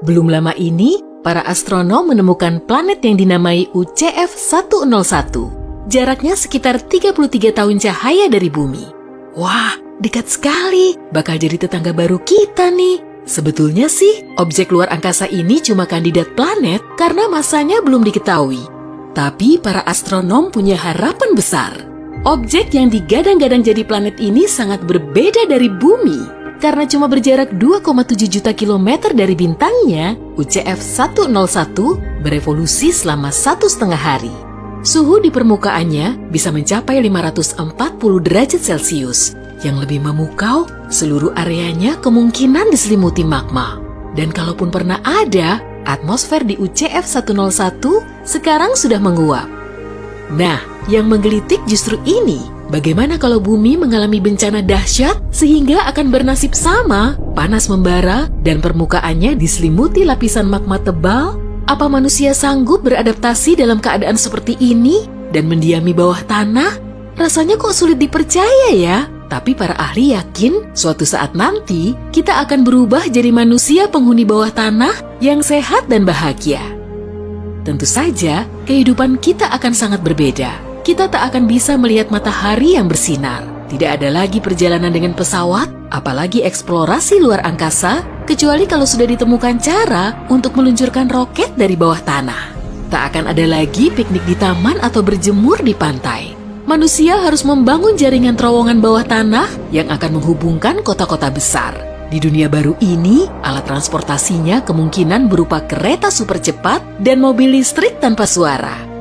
Belum lama ini, para astronom menemukan planet yang dinamai UCF-101. Jaraknya sekitar 33 tahun cahaya dari bumi. Wah, dekat sekali. Bakal jadi tetangga baru kita nih. Sebetulnya sih, objek luar angkasa ini cuma kandidat planet karena masanya belum diketahui. Tapi para astronom punya harapan besar. Objek yang digadang-gadang jadi planet ini sangat berbeda dari bumi. Karena cuma berjarak 2,7 juta kilometer dari bintangnya, UCF-101 berevolusi selama 1,5 hari. Suhu di permukaannya bisa mencapai 540 derajat Celcius. Yang lebih memukau, seluruh areanya kemungkinan diselimuti magma. Dan kalaupun pernah ada, atmosfer di UCF-101 sekarang sudah menguap. Nah, yang menggelitik justru ini. Bagaimana kalau bumi mengalami bencana dahsyat sehingga akan bernasib sama, panas membara, dan permukaannya diselimuti lapisan magma tebal? Apa manusia sanggup beradaptasi dalam keadaan seperti ini dan mendiami bawah tanah? Rasanya kok sulit dipercaya ya? Tapi para ahli yakin suatu saat nanti kita akan berubah jadi manusia penghuni bawah tanah yang sehat dan bahagia. Tentu saja, kehidupan kita akan sangat berbeda. Kita tak akan bisa melihat matahari yang bersinar. Tidak ada lagi perjalanan dengan pesawat, apalagi eksplorasi luar angkasa, kecuali kalau sudah ditemukan cara untuk meluncurkan roket dari bawah tanah. Tak akan ada lagi piknik di taman atau berjemur di pantai. Manusia harus membangun jaringan terowongan bawah tanah yang akan menghubungkan kota-kota besar. Di dunia baru ini, alat transportasinya kemungkinan berupa kereta super cepat dan mobil listrik tanpa suara.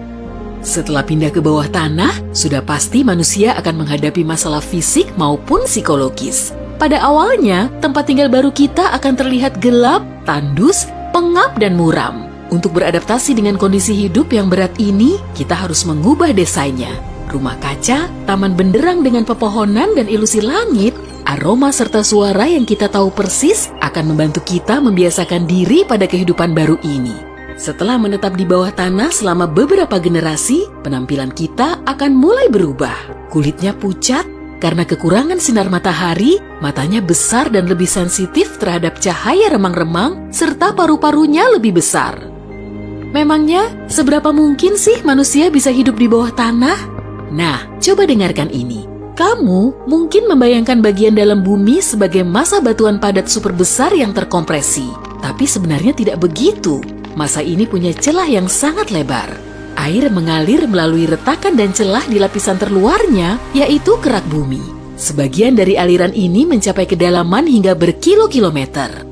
Setelah pindah ke bawah tanah, sudah pasti manusia akan menghadapi masalah fisik maupun psikologis. Pada awalnya, tempat tinggal baru kita akan terlihat gelap, tandus, pengap, dan muram. Untuk beradaptasi dengan kondisi hidup yang berat ini, kita harus mengubah desainnya. Rumah kaca, taman benderang dengan pepohonan dan ilusi langit, aroma serta suara yang kita tahu persis akan membantu kita membiasakan diri pada kehidupan baru ini. Setelah menetap di bawah tanah selama beberapa generasi, penampilan kita akan mulai berubah. Kulitnya pucat karena kekurangan sinar matahari, matanya besar dan lebih sensitif terhadap cahaya remang-remang, serta paru-parunya lebih besar. Memangnya, seberapa mungkin sih manusia bisa hidup di bawah tanah? Nah, coba dengarkan ini. Kamu mungkin membayangkan bagian dalam bumi sebagai massa batuan padat super besar yang terkompresi. Tapi sebenarnya tidak begitu. Massa ini punya celah yang sangat lebar. Air mengalir melalui retakan dan celah di lapisan terluarnya, yaitu kerak bumi. Sebagian dari aliran ini mencapai kedalaman hingga berkilo-kilometer.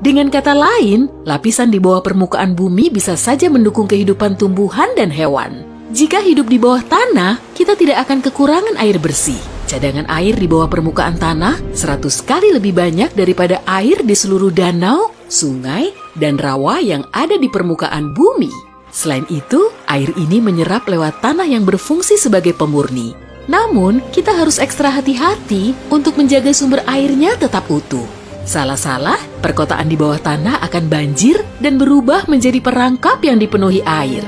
Dengan kata lain, lapisan di bawah permukaan bumi bisa saja mendukung kehidupan tumbuhan dan hewan. Jika hidup di bawah tanah, kita tidak akan kekurangan air bersih. Cadangan air di bawah permukaan tanah 100 kali lebih banyak daripada air di seluruh danau, sungai, dan rawa yang ada di permukaan bumi. Selain itu, air ini menyerap lewat tanah yang berfungsi sebagai pemurni. Namun, kita harus ekstra hati-hati untuk menjaga sumber airnya tetap utuh. Salah-salah, perkotaan di bawah tanah akan banjir dan berubah menjadi perangkap yang dipenuhi air.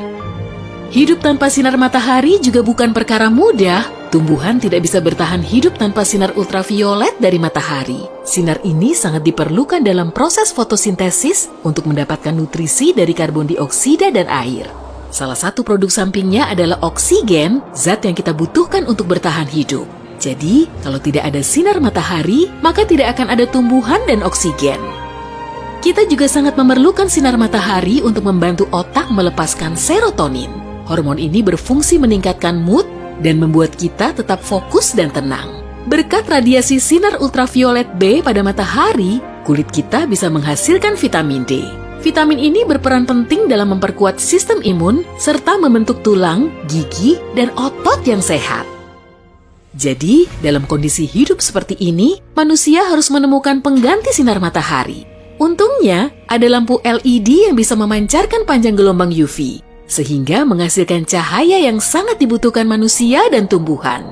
Hidup tanpa sinar matahari juga bukan perkara mudah. Tumbuhan tidak bisa bertahan hidup tanpa sinar ultraviolet dari matahari. Sinar ini sangat diperlukan dalam proses fotosintesis untuk mendapatkan nutrisi dari karbon dioksida dan air. Salah satu produk sampingnya adalah oksigen, zat yang kita butuhkan untuk bertahan hidup. Jadi, kalau tidak ada sinar matahari, maka tidak akan ada tumbuhan dan oksigen. Kita juga sangat memerlukan sinar matahari untuk membantu otak melepaskan serotonin. Hormon ini berfungsi meningkatkan mood dan membuat kita tetap fokus dan tenang. Berkat radiasi sinar ultraviolet B pada matahari, kulit kita bisa menghasilkan vitamin D. Vitamin ini berperan penting dalam memperkuat sistem imun serta membentuk tulang, gigi, dan otot yang sehat. Jadi, dalam kondisi hidup seperti ini, manusia harus menemukan pengganti sinar matahari. Untungnya, ada lampu LED yang bisa memancarkan panjang gelombang UV, sehingga menghasilkan cahaya yang sangat dibutuhkan manusia dan tumbuhan.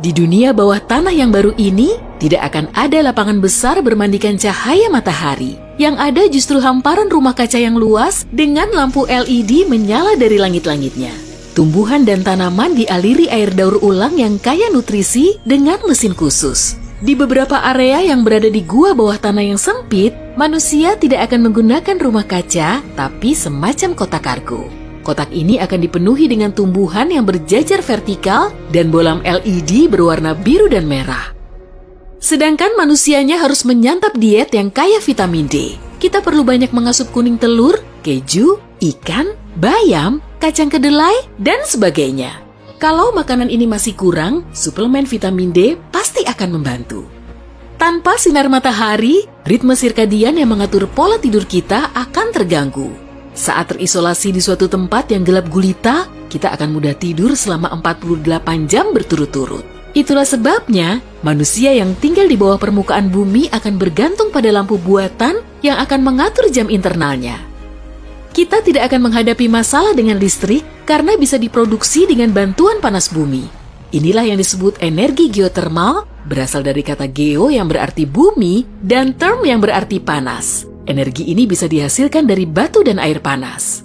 Di dunia bawah tanah yang baru ini, tidak akan ada lapangan besar bermandikan cahaya matahari. Yang ada justru hamparan rumah kaca yang luas dengan lampu LED menyala dari langit-langitnya. Tumbuhan dan tanaman dialiri air daur ulang yang kaya nutrisi dengan mesin khusus. Di beberapa area yang berada di gua bawah tanah yang sempit, manusia tidak akan menggunakan rumah kaca, tapi semacam kotak kargo. Kotak ini akan dipenuhi dengan tumbuhan yang berjajar vertikal dan bolam LED berwarna biru dan merah. Sedangkan manusianya harus menyantap diet yang kaya vitamin D. Kita perlu banyak mengasup kuning telur, keju, ikan, bayam, kacang kedelai, dan sebagainya. Kalau makanan ini masih kurang, suplemen vitamin D pasti akan membantu. Tanpa sinar matahari, ritme sirkadian yang mengatur pola tidur kita akan terganggu. Saat terisolasi di suatu tempat yang gelap gulita, kita akan mudah tidur selama 48 jam berturut-turut. Itulah sebabnya, manusia yang tinggal di bawah permukaan bumi akan bergantung pada lampu buatan yang akan mengatur jam internalnya. Kita tidak akan menghadapi masalah dengan listrik karena bisa diproduksi dengan bantuan panas bumi. Inilah yang disebut energi geotermal, berasal dari kata geo yang berarti bumi dan term yang berarti panas. Energi ini bisa dihasilkan dari batu dan air panas.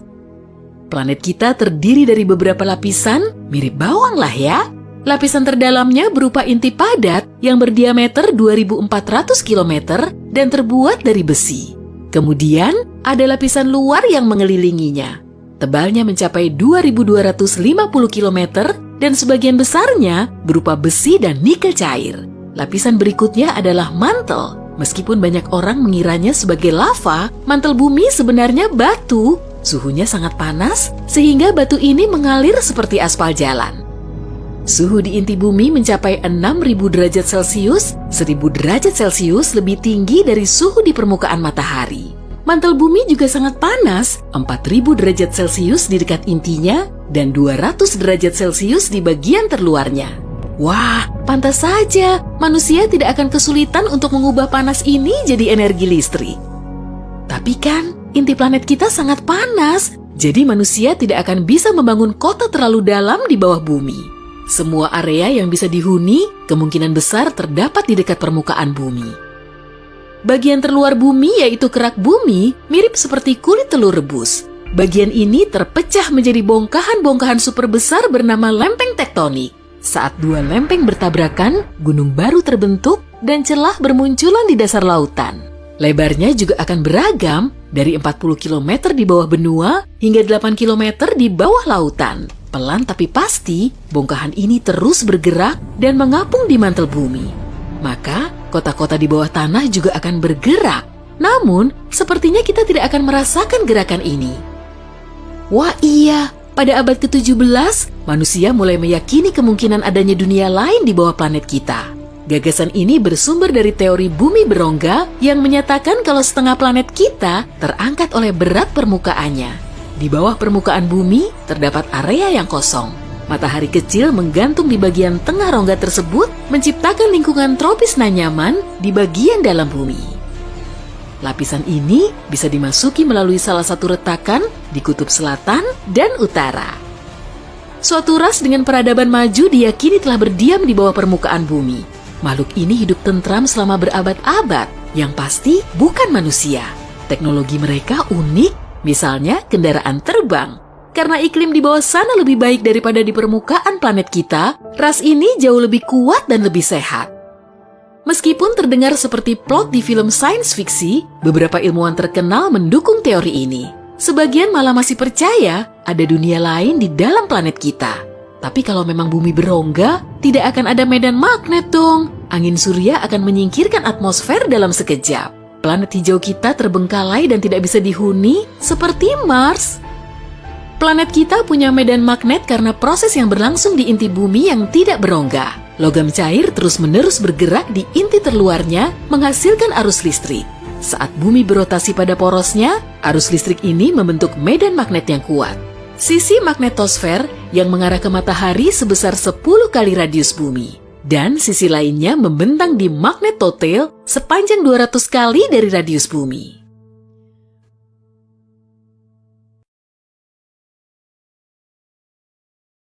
Planet kita terdiri dari beberapa lapisan, mirip bawang lah ya. Lapisan terdalamnya berupa inti padat yang berdiameter 2.400 km dan terbuat dari besi. Kemudian, ada lapisan luar yang mengelilinginya. Tebalnya mencapai 2.250 km dan sebagian besarnya berupa besi dan nikel cair. Lapisan berikutnya adalah mantel. Meskipun banyak orang mengiranya sebagai lava, mantel bumi sebenarnya batu. Suhunya sangat panas, sehingga batu ini mengalir seperti aspal jalan. Suhu di inti bumi mencapai 6.000 derajat Celcius, 1.000 derajat Celcius lebih tinggi dari suhu di permukaan matahari. Mantel bumi juga sangat panas, 4.000 derajat Celcius di dekat intinya, dan 200 derajat Celcius di bagian terluarnya. Wah, pantas saja manusia tidak akan kesulitan untuk mengubah panas ini jadi energi listrik. Tapi kan, inti planet kita sangat panas, jadi manusia tidak akan bisa membangun kota terlalu dalam di bawah bumi. Semua area yang bisa dihuni kemungkinan besar terdapat di dekat permukaan bumi. Bagian terluar bumi yaitu kerak bumi mirip seperti kulit telur rebus. Bagian ini terpecah menjadi bongkahan-bongkahan super besar bernama lempeng tektonik. Saat dua lempeng bertabrakan, gunung baru terbentuk dan celah bermunculan di dasar lautan. Lebarnya juga akan beragam dari 40 km di bawah benua hingga 8 km di bawah lautan. Pelan tapi pasti, bongkahan ini terus bergerak dan mengapung di mantel bumi. Maka, kota-kota di bawah tanah juga akan bergerak. Namun, sepertinya kita tidak akan merasakan gerakan ini. Wah iya, pada abad ke-17, manusia mulai meyakini kemungkinan adanya dunia lain di bawah planet kita. Gagasan ini bersumber dari teori bumi berongga yang menyatakan kalau setengah planet kita terangkat oleh berat permukaannya. Di bawah permukaan bumi terdapat area yang kosong. Matahari kecil menggantung di bagian tengah rongga tersebut, menciptakan lingkungan tropis nan nyaman di bagian dalam bumi. Lapisan ini bisa dimasuki melalui salah satu retakan di kutub selatan dan utara. Suatu ras dengan peradaban maju diyakini telah berdiam di bawah permukaan bumi. Makhluk ini hidup tentram selama berabad-abad, yang pasti bukan manusia. Teknologi mereka unik. Misalnya kendaraan terbang. Karena iklim di bawah sana lebih baik daripada di permukaan planet kita, ras ini jauh lebih kuat dan lebih sehat. Meskipun terdengar seperti plot di film sains fiksi, beberapa ilmuwan terkenal mendukung teori ini. Sebagian malah masih percaya ada dunia lain di dalam planet kita. Tapi kalau memang bumi berongga, tidak akan ada medan magnet dong. Angin surya akan menyingkirkan atmosfer dalam sekejap. Planet hijau kita terbengkalai dan tidak bisa dihuni seperti Mars. Planet kita punya medan magnet karena proses yang berlangsung di inti bumi yang tidak berongga. Logam cair terus-menerus bergerak di inti terluarnya menghasilkan arus listrik. Saat bumi berotasi pada porosnya, arus listrik ini membentuk medan magnet yang kuat. Sisi magnetosfer yang mengarah ke matahari sebesar 10 kali radius bumi. Dan sisi lainnya membentang di magnetotail sepanjang 200 kali dari radius bumi.